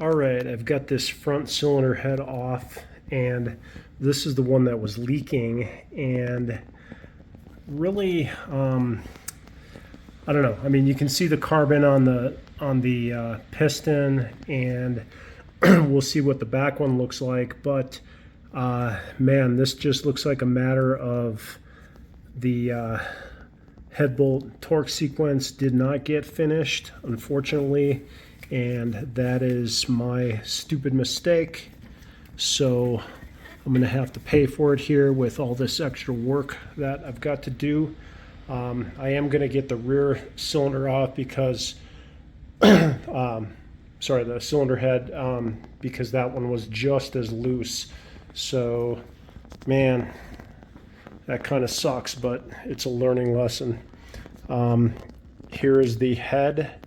All right, I've got this front cylinder head off, and this is the one that was leaking, and really, I don't know. I mean, you can see the carbon on the piston, and we'll see what the back one looks like. But man, this just looks like a matter of the head bolt torque sequence did not get finished, unfortunately, and that is my stupid mistake. So I'm going to have to pay for it here with all this extra work that I've got to do. I am going to get the rear cylinder off because, sorry, the cylinder head, because that one was just as loose. So, man, that kind of sucks, but it's a learning lesson. Here is the head,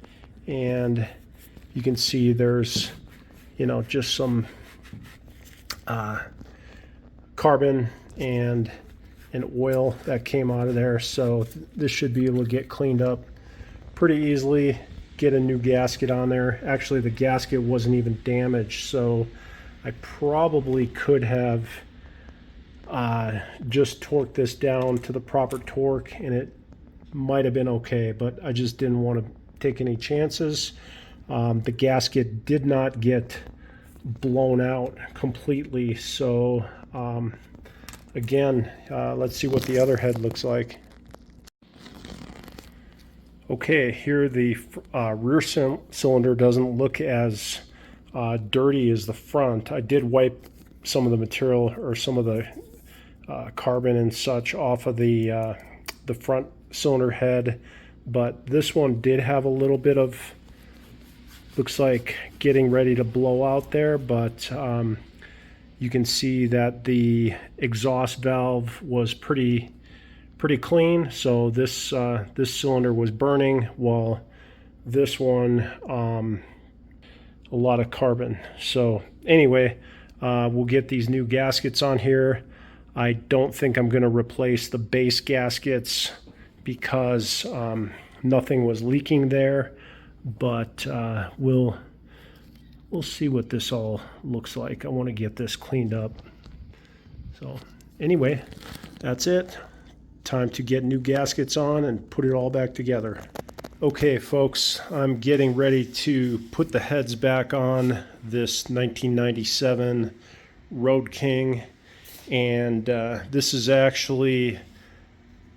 and you can see there's, just some carbon and oil that came out of there. So this should be able to get cleaned up pretty easily, get a new gasket on there. Actually, the gasket wasn't even damaged, so I probably could have just torqued this down to the proper torque and it might have been okay, but I just didn't want to take any chances. The gasket did not get blown out completely, so again, let's see what the other head looks like. Okay, here the rear cylinder doesn't look as dirty as the front. I did wipe some of the material or some of the carbon and such off of the front cylinder head, but this one did have a little bit of, looks like getting ready to blow out there, but you can see that the exhaust valve was pretty clean. So this this cylinder was burning, while this one a lot of carbon. So anyway, we'll get these new gaskets on here. I don't think I'm going to replace the base gaskets because nothing was leaking there, but we'll see what this all looks like. I want to get this cleaned up. So anyway, that's it. Time to get new gaskets on and put it all back together. Okay, folks, I'm getting ready to put the heads back on this 1997 Road King, and this is actually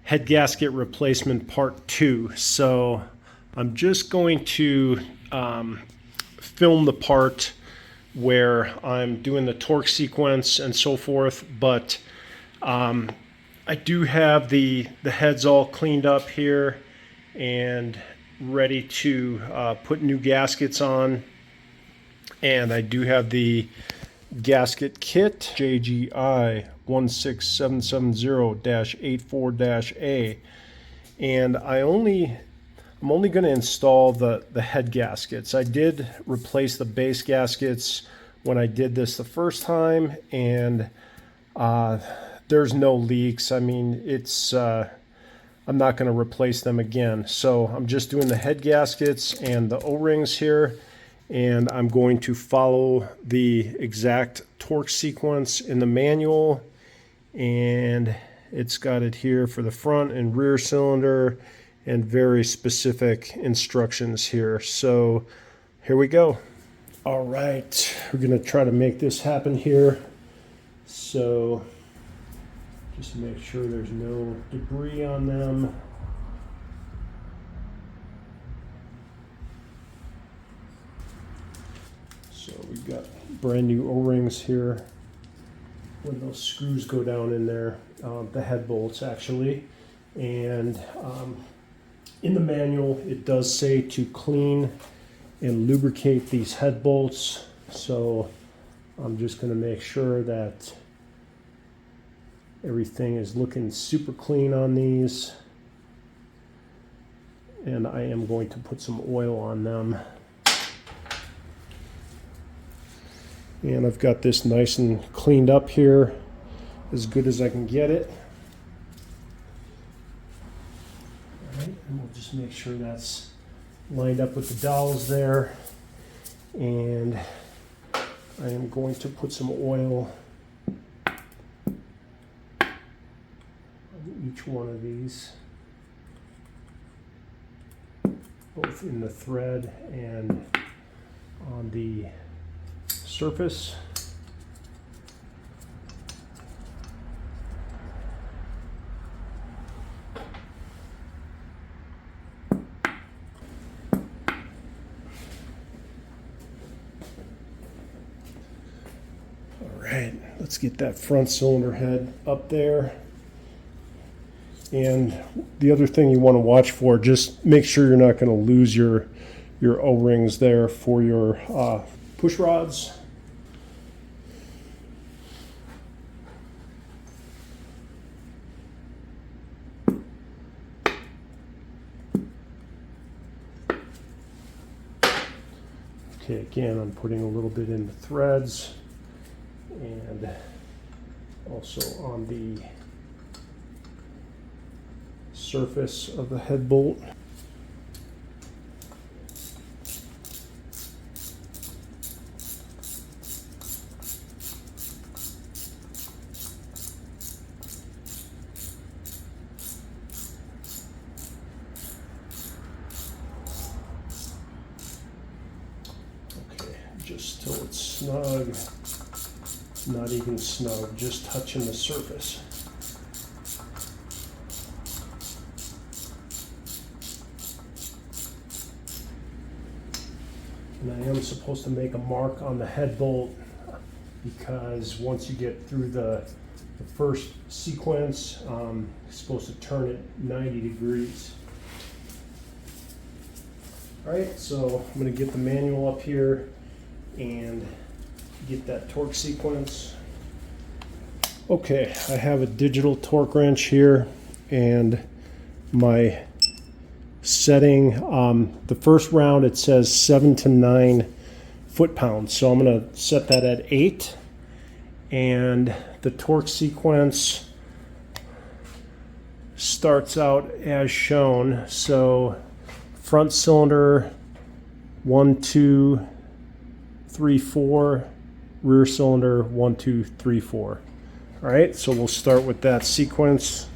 head gasket replacement part 2. So I'm just going to film the part where I'm doing the torque sequence and so forth, but I do have the heads all cleaned up here and ready to put new gaskets on, and I do have the gasket kit JGI 16770-84-A, and I'm only going to install the head gaskets. I did replace the base gaskets when I did this the first time, and there's no leaks. I mean, it's I'm not going to replace them again. So I'm just doing the head gaskets and the O-rings here, and I'm going to follow the exact torque sequence in the manual, and it's got it here for the front and rear cylinder and very specific instructions here. So here we go. All right, we're going to try to make this happen here. So just make sure there's no debris on them. So we've got brand new O-rings here. When those screws go down in there, the head bolts actually. And in the manual, it does say to clean and lubricate these head bolts. So I'm just going to make sure that everything is looking super clean on these, and I am going to put some oil on them. And I've got this nice and cleaned up here, as good as I can get it. All right, and we'll just make sure that's lined up with the dowels there. And I am going to put some oil on each one of these, both in the thread and on the surface. Alright, let's get that front cylinder head up there. And the other thing you want to watch for, just make sure you're not going to lose your O-rings there for your push rods. Okay, again, I'm putting a little bit in the threads and also on the surface of the head bolt. Okay, just till it's snug, not even snug, just touching the surface. And I am supposed to make a mark on the head bolt because once you get through the first sequence, you're supposed to turn it 90 degrees. All right, so I'm going to get the manual up here and get that torque sequence. Okay, I have a digital torque wrench here and my setting, the first round it says 7 to 9 foot-pounds, so I'm going to set that at 8, and the torque sequence starts out as shown. So front cylinder 1, 2, 3, 4, rear cylinder 1, 2, 3, 4. All right, so we'll start with that sequence.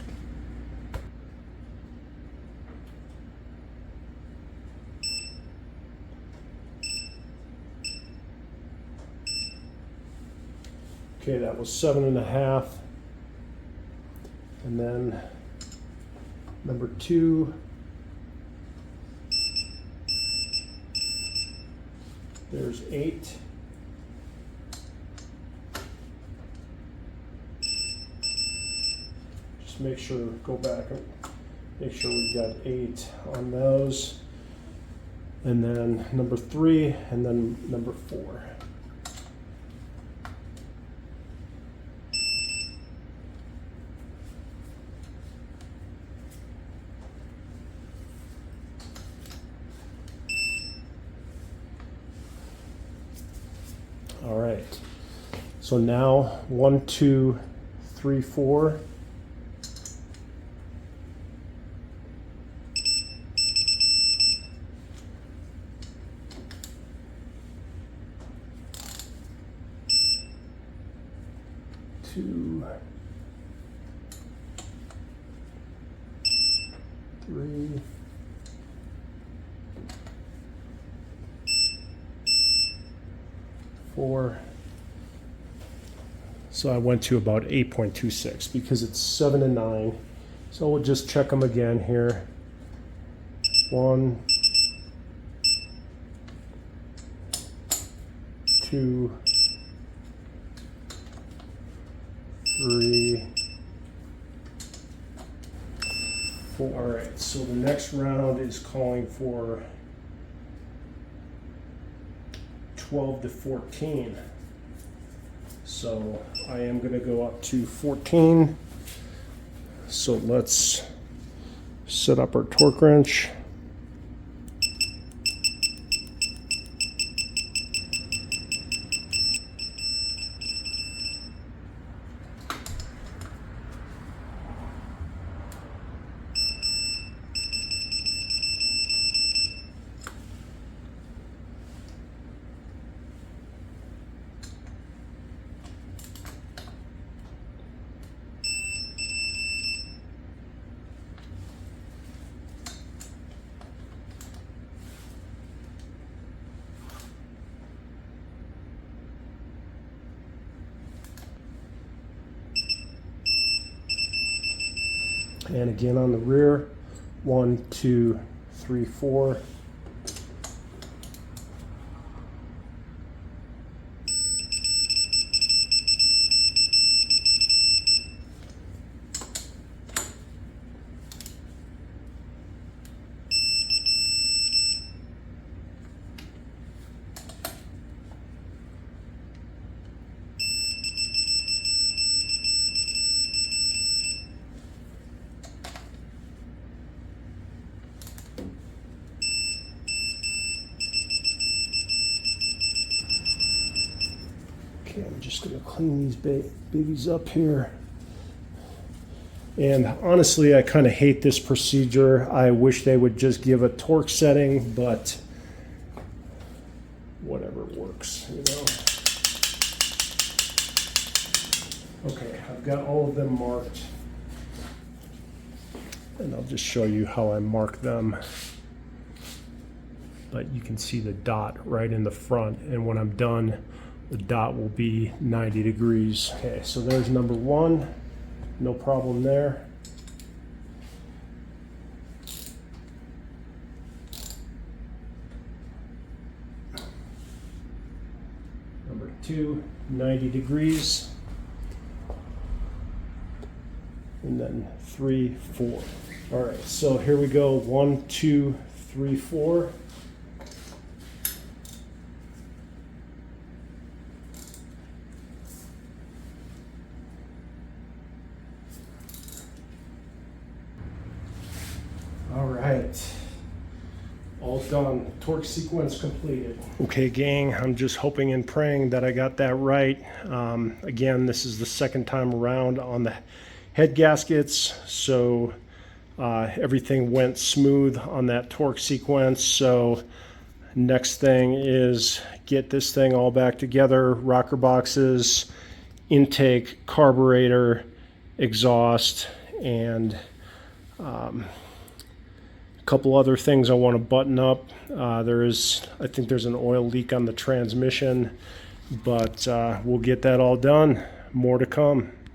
Okay, that was 7.5, and then number 2, there's 8, just make sure, go back and make sure we've got 8 on those, and then number 3, and then number 4. All right, so now 1, 2, 3, 4. Two, 3, 4. So I went to about 8.26 because it's 7 and 9. So we'll just check them again here. 1, 2, 3, 4. All right, so the next round is calling for 12 to 14. So I am going to go up to 14. So let's set up our torque wrench. And again on the rear, 1, 2, 3, 4. Okay, I'm just going to clean these babies up here. And honestly, I kind of hate this procedure. I wish they would just give a torque setting, but whatever works, you know. Okay, I've got all of them marked. And I'll just show you how I mark them. But you can see the dot right in the front, and when I'm done, the dot will be 90 degrees. Okay, so there's number 1. No problem there. Number 2, 90 degrees. And then 3, 4. All right, so here we go. 1, 2, 3, 4. All right, all done. Torque sequence completed. Okay, gang, I'm just hoping and praying that I got that right. Again, this is the second time around on the head gaskets, so everything went smooth on that torque sequence. So next thing is get this thing all back together, rocker boxes, intake, carburetor, exhaust, and couple other things I want to button up. I think there's an oil leak on the transmission, but we'll get that all done. More to come.